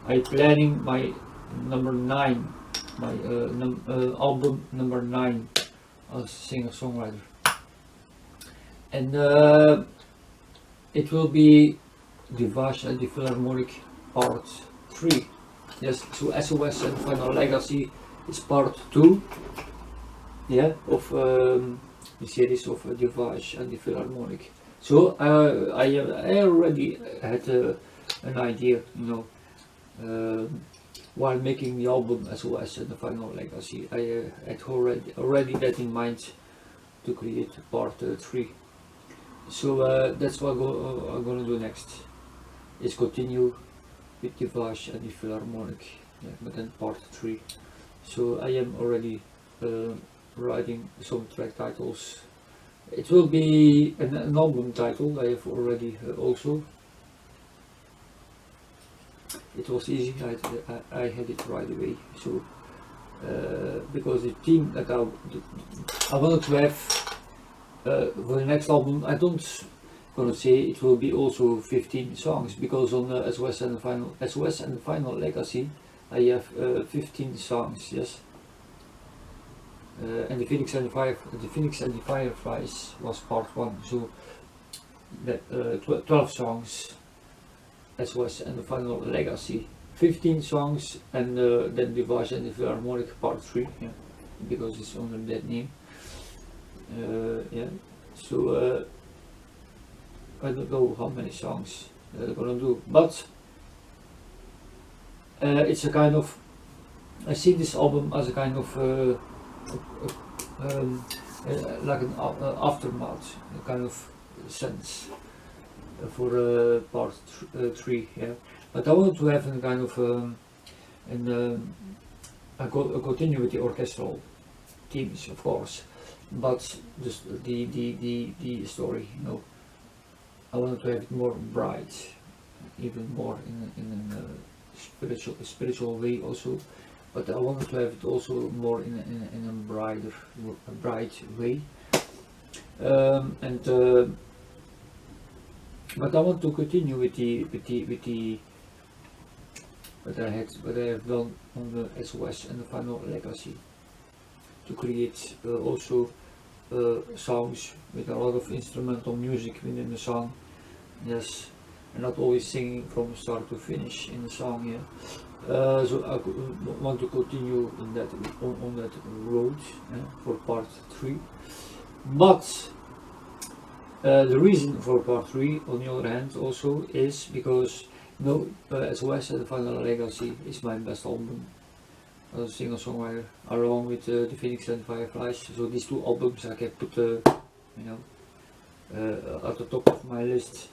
I'm planning my number 9, my album number 9 as singer-songwriter, and it will be DUVACH the Philharmonic Part 3. Yes, so s.o.s and Final Legacy is Part 2. Yeah, of the series of DUVACH and the Philharmonic. So I already had an idea, while making the album s.o.s and the Final Legacy. I had already that in mind to create Part 3. So that's what I'm gonna do next. Is continue with DUVACH and the Philharmonic, yeah, but then Part 3. So I am already writing some track titles. It will be an album title. I have already also. It was easy. I had it right away. So because the theme that I wanted to have for the next album, I don't gonna say it will be also 15 songs, because on the s.o.s and the Final Legacy I have 15 songs. Yes. And the Phoenix and the Fireflies was Part 1, so that 12 songs, s.o.s and the Final Legacy, 15 songs, and then DUVACH and the Philharmonic Part 3, yeah, because it's under that name. Yeah, so I don't know how many songs they're gonna do, but it's a kind of, I see this album as a kind of like an aftermath kind of sense for Part 3, yeah. But I want to have a kind of I continue with the orchestral themes, of course, but just the story, I want to have it more bright, even more in a spiritual way also. But I wanted to have it also more in a bright way, but I want to continue with the what I have done on the s.o.s and the Final Legacy, to create also songs with a lot of instrumental music within the song. Yes, and not always singing from start to finish in the song. Yeah. So I want to continue in that on that road, for Part 3. But the reason for Part 3, on the other hand, also is because s.o.s and the Final Legacy is my best album as a singer-songwriter, along with the Phoenix and the Fireflies. So these two albums I can put at the top of my list.